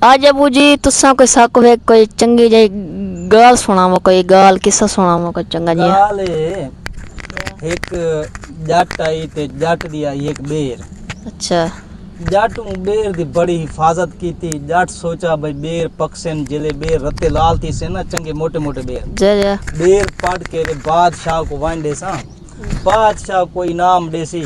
आज अबू जी तुसा कोई शक वे कोई चंगी जी गाल सुनावो, कोई गाल किस्सा सुनावो कोई चंगा जी। गाल एक जट आई ते जट दी आई एक बेर। अच्छा जट बेर दी बड़ी हिफाजत की थी। जट सोचा भाई बेर पकसन जिले बेर रत्ते लाल थी से ना चंगे मोटे मोटे बेर जय बेर पड़ के बादशाह को वांडे सा। बादशाह को इनाम देसी।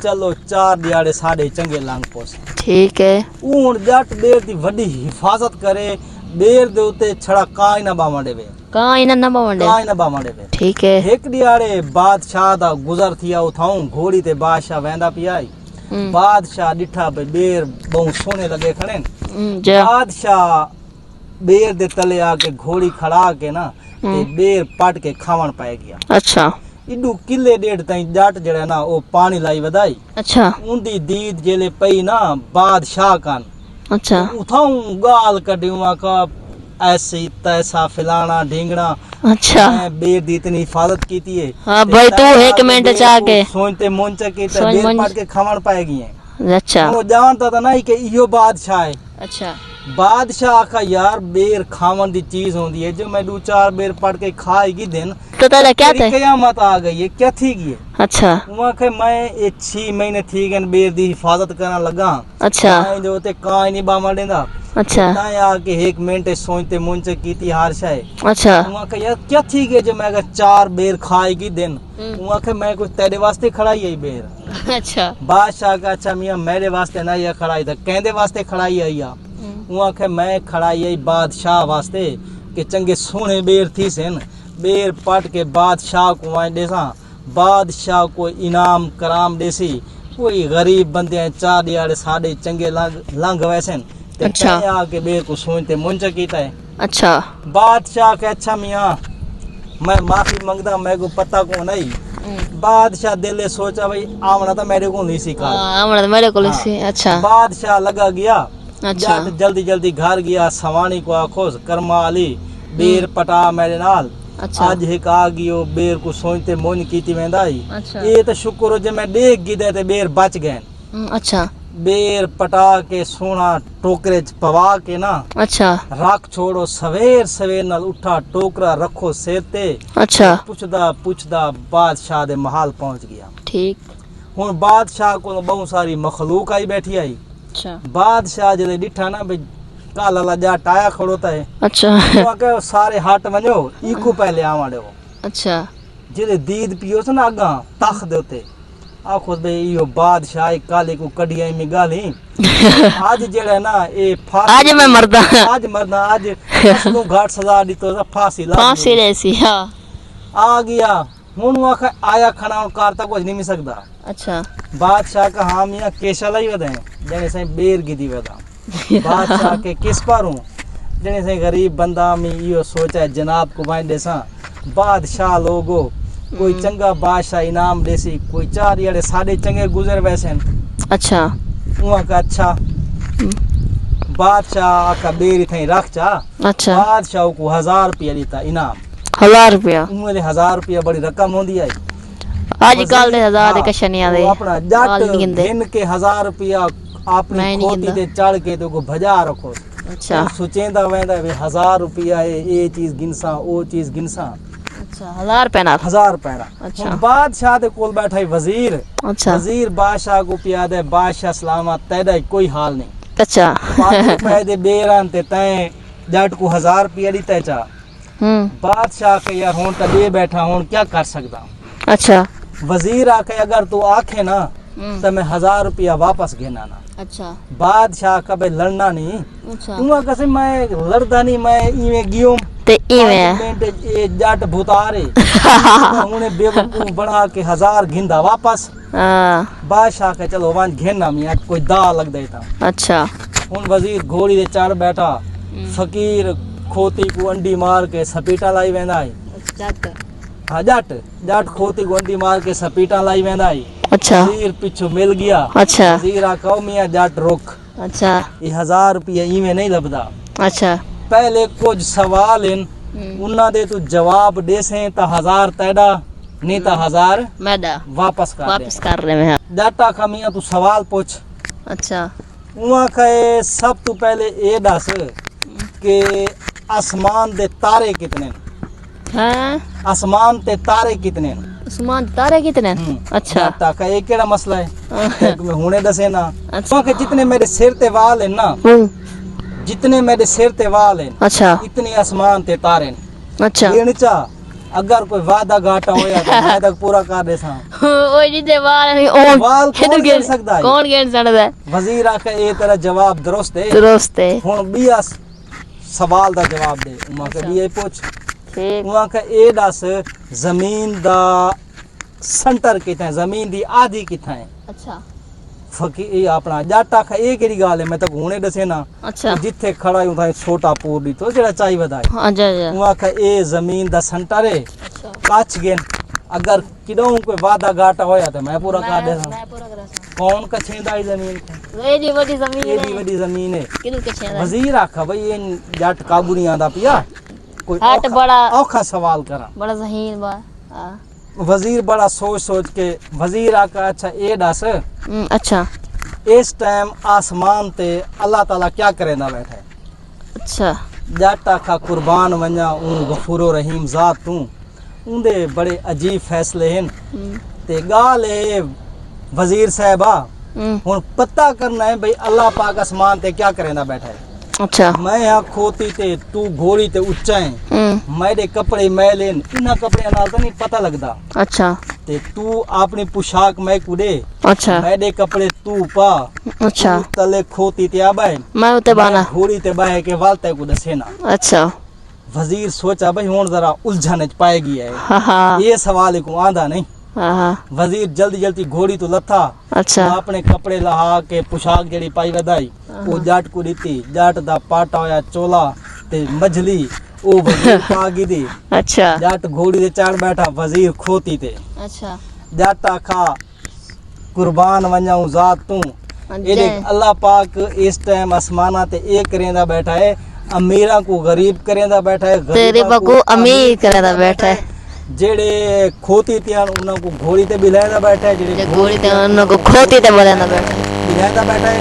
चलो 4 दिहाड़े साढ़े चंगे लांग पोस। ठीक है। ऊन जट बेर दी बड़ी हिफाजत करे। बेर दे उते छड़ा काई ना बामा देवे। काई ना बावंडे। काई ना बामा देवे। ठीक है। एक दिहाड़े बादशाह दा गुजर थिया उठाऊं घोड़ी ते बादशाह वेंदा पियाई। बादशाह डिठा भाई बेर बहु सोने लगे खड़े। बादशाह बेर दे तले आके घोड़ी खड़ा के ना ते बेर पट के खावण पाए गया। अच्छा इडू किले डेढ़ ताई जट जड़ा ना ओ पानी लाई वदाई। अच्छा उंदी दीद जेले पई ना बादशाह कान। अच्छा उठाऊं गाल कड्यूं का ऐसे तैसा फिलाना ढींगना। अच्छा मैं बेर दी इतनी हिफाजत की थी। हाँ भाई तू एक मिनट चाह के सोचते मोंचा के सोच बेर मोंच- पट के खावण पाएगी है। अच्छा वो जानता था ना कि इहो बादशाह है। अच्छा बादशाह का यार बेर खावन दी चीज होती है जो मैं 2-4 बेर पड़ के खाएगी दिन तो ताले क्या तेरी थे। कयामत आ गई है क्या थी गई है। अच्छा वहाँ के मैं ये 6 महीने थी गए बेर दी हिफाजत करना लगा। अच्छा मैं जो ते काई नहीं बामा देंदा। अच्छा ताए आके एक मिनट सोचते मुंचे की थी हार शाय। अच्छा वहाँ के यार क्या थी गई जो मैं अगर 4 बेर खाएगी दिन। वहाँ के मैं कुछ तेरे वास्ते खड़ाई है बेर। अच्छा बादशाह का अच्छा मियाँ मेरे वास्ते ना ये खड़ाई था कहते वास्ते खड़ाई है या वहाँ के मैं खड़ाई है बादशाह वास्ते कि चंगे सोने बेर थी सेन। बेर पट के बादशाह को वहाँ देसा। बादशाह को इनाम कराम देसी। कोई गरीब बंदे हैं 4 दिहाड़े साढ़े चंगे लंघ वैसे। अच्छा। आके बेर को सोचते मुंचा कीता है। अच्छा बादशाह के अच्छा मियाँ मैं माफी मांगदा मेरे को पता को नहीं। बादशाह दिले सोचा भाई आवना तो मेरे को नहीं सीखा। हमरा मेरे को सी। अच्छा बादशाह लगा गया। अच्छा जट जल्दी जल्दी घर गया सवानी को आखोस कर्मा अली बेर पटा मेरे नाल। अच्छा आज एक आ गियो बेर को सोचते मोन कीती वेंदाई। अच्छा ये तो शुक्र हो जे मैं देख गिदे ते बेर बच गए। अच्छा बेर पटा के सोना टोकरे च पवा के ना अच्छा रख छोड़ो सवेर सवेर नाल उठा टोकरा रखो सिर ते। अच्छा पुछदा पुछदा बादशाह दे महल पहुंच गया। ठीक। हुन बादशाह को बहुत सारी मखलूक आई बैठी आई। अच्छा बादशाह जले डिठा ना भाई काला ला जट आया खड़ोता है। अच्छा तो आके सारे हट वञो इको पहले आवाड़े हो। अच्छा जिले दीद पियो से ना आगा तख देते आखो भाई इहो बादशाह काले को कडिया में गाली। आज जेड़ा ना ए फांसी आज मैं मरदा आज मरना आज असलों घाट सजा दी तो फांसी ला फांसी रेसी। हाँ आ गया। हुन वहाँ आया खड़ा कार तक कुछ नहीं मिल सकता। अच्छा बादशाह का हाँ मियाँ केशा लाई वधे जने से बेर गिदी वधा। बादशाह के किस पर हूँ जने से गरीब बंदा में यो सोचा है जनाब को वाइन देसा। बादशाह लोगो कोई चंगा बादशाह इनाम देसी कोई 4 यारे साढ़े चंगे गुजर वैसे। अच्छा वहाँ का अच्छा बादशाह का बेर थे रख चा। अच्छा बादशाह को 1000 रुपया देता इनाम। 1000 रुपया उन्हें 1000 रुपया बड़ी रकम होती है। आजकल दे 1000 के कशनिया दे अपना गाल नहीं जट गिनदे। गिन के 1000 रुपया मैं आपने नहीं खोती गिनदा। ते चढ़ के तो को भजा रखो। अच्छा सोचेंदा वेंदा भी 1000 रुपया है ये चीज गिनसा वो चीज गिनसा। अच्छा 1000 रुपया ना। 1000 पैरा। अच्छा। हुन बादशाह दे कोल बैठा है वजीर। अच्छा वजीर बादशाह को पिया दे बादशाह सलामत तेदा कोई हाल नहीं। अच्छा 5 रुपए दे बेरान ते तय जट को 1000 रुपया दीता चा। बादशाह के यार हुन तो दे बैठा हुन क्या कर सकदा। अच्छा वजीर आके अगर तू आखे ना तो मैं 1000 रुपया वापस घेना ना। अच्छा बादशाह कभी लड़ना नहीं। अच्छा तू कैसे मैं लड़दा नहीं मैं इवे गियो ते इवे मिनट ये जट भुतारे उन्हें बेवकूफ बना के 1000 घिंदा वापस। हां बादशाह के चलो वन घेना मियां कोई दा लग देता। अच्छा हुन वजीर घोड़ी दे चढ़ बैठा। फकीर खोती को अंडी मार के सपीटा लाई वेंदा है। हाँ जट जट खोती को अंडी मार के सपीटा लाई वेंदा है। अच्छा वजीर पीछू मिल गया। अच्छा वजीर आखो मियां जट रुक अच्छा ये 1000 रुपया इवें नहीं लभदा। अच्छा पहले कुछ सवाल इन उन्ना दे तू जवाब दे से ता 1000 तेड़ा नहीं ता 1000 मैदा वापस कर वापस कर रहे हैं। जाटा का मियां तू सवाल पूछ। अच्छा उहाँ कहे सब तो पहले ये दस कि आसमान दे तारे कितने न? हैं आसमान ते तारे कितने न? आसमान तारे कितने अच्छा जाटा का एक केड़ा मसला है एक में हुने दसे ना अच्छा। उहाँ के जितने मेरे सिर ते वाल हैं ना जितने मेरे सिर ते वाल हैं अच्छा इतने आसमान ते तारे न अच्छा गिनचा अगर कोई वादा घाटा होया तो मैं तक पूरा कर दे सा ओए जिदे वाल नहीं ओ वाल कौन गिन सकदा है कौन गिन सकदा है वजीर आके ए तेरा जवाब दुरुस्त है दुरुस्त है हुन बिया सवाल दा जवाब दे उमा के बिया पूछ ठीक उमा के ए दस जमीन दा सेंटर किथे है जमीन दी आधी किथे है अच्छा फकी ए अपना जाटा का ए केड़ी गाल है मैं तो हुने दसे ना अच्छा जिथे खड़ा हूं था छोटा पूर दी तो जेड़ा चाई वधाई अच्छा अच्छा उमा के ए जमीन दा सेंटर है अच्छा काच गेन अगर किडों कोई वादा घाटा होया तो मैं पूरा कर दे सा मैं पूरा करा सा कौन कछेंदा ई जमीन को एडी बड़ी जमीन एडी है बड़ी जमीन है किनु के छेदा वजीर आखा भाई ये जट काबू नहीं आंदा पिया कोई हट बड़ा औखा सवाल करा बड़ा जहीन बा हां वजीर बड़ा सोच सोच के वजीर आका अच्छा ए दस अच्छा इस टाइम आसमान ते अल्लाह ताला क्या करे ना बैठे अच्छा जट आखा कुर्बान वन्या ऊं गफूरो रहीम जात तू उंदे बड़े अजीब फैसले हैं ते गाल है वजीर साहबा हुन पता करना है भाई अल्लाह पाक आसमान ते क्या करे ना बैठा है अच्छा मैं यहाँ खोती ते तू घोड़ी ते उच्चा है मेरे कपड़े मैले इन्ना कपड़े नाल तो नहीं पता लगदा अच्छा ते तू अपनी पोशाक मैं कुदे अच्छा मेरे कपड़े तू पा अच्छा तू तले खोती ते आबाए मैं उते बाना घोड़ी ते बाहे के वालते को दसेना अच्छा वजीर सोचा भाई हुन जरा उलझन च पाएगी है हाँ हाँ ये सवाल को आंदा नहीं हाँ वजीर जल्दी जल्दी घोड़ी तो लथा अच्छा अपने कपड़े लहा के पोशाक जड़ी पाई वधाई वो जट को दीती जट दा पाटा होया चोला ते मझली ओ वजीर पागी दी अच्छा जट घोड़ी ते चढ़ बैठा वजीर खोती ते अच्छा जट आखा कुर्बान वन्याऊं जात तू ये देख अल्लाह पाक इस टाइम आसमाना ते एक करेंदा बैठा है अमीरा को गरीब करेंदा बैठा है गरीबा को अमीर करेंदा बैठा है जेड़े खोती त्यान उन्हां को घोड़ी ते बिलाएंदा बैठा है जेड़े घोड़ी ते उन को खोती ते बोलेंदा बैठा है बिलाएंदा बैठा है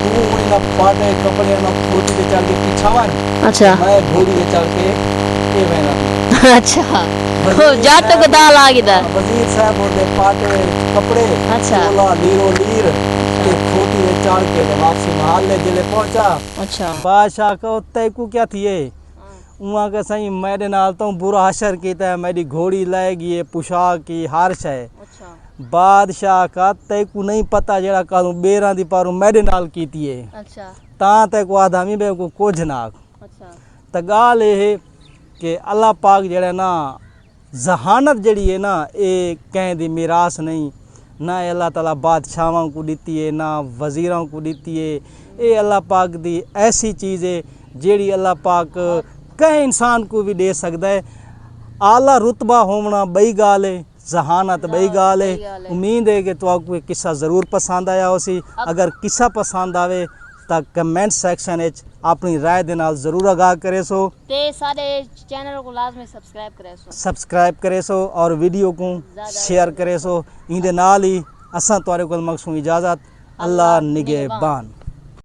तू उन्हां पाटे कपड़े ना खोती ते चढ़ के पीछावा अच्छा मैं घोड़ी ते चढ़ के ये वेना अच्छा ओ जाट को दाल आ गई वजीर साहब और दे पाटे कपड़े अच्छा चोला लीरो लीर के खोती ते चढ़ के वापसी महल ले जिले पहुंचा अच्छा बादशाह को तय को क्या थिए उहाँ के सही मेरे नाल तो बुरा हशर कीता है मेरी घोड़ी लाएगी ये पोशाक की हारश है अच्छा बादशाह का तय को नहीं पता जेड़ा कालू बेरा दी पारू मेरे नाल कीती है अच्छा ता तय को आदमी बे को कुछ नाक अच्छा त गाल है कि अल्लाह पाक जेड़ा ना जहानत जड़ी है ना ये कहीं दी मिरास नहीं ना अल्लाह ताला बादशाहों को दीती है ना वजीरों को दीती है ये अल्लाह पाक दी ऐसी चीज़ है जेड़ी अल्लाह पाक कई इंसान को भी दे सकता है आला रुतबा होना बई गाल है जहानत बई गाल है उम्मीद है कि तो कोई किस्सा ज़रूर पसंद आया होसी अगर किस्सा पसंद आवे तो कमेंट सेक्शन में अपनी राय दे नाल जरूर आगाह करे सो ते सारे चैनल को लाजमी सब्सक्राइब करे सो और वीडियो को शेयर करे सो इंदे नाल ही असां तुहाडे कोल मंगसूं इजाजत अल्लाह निगहबान।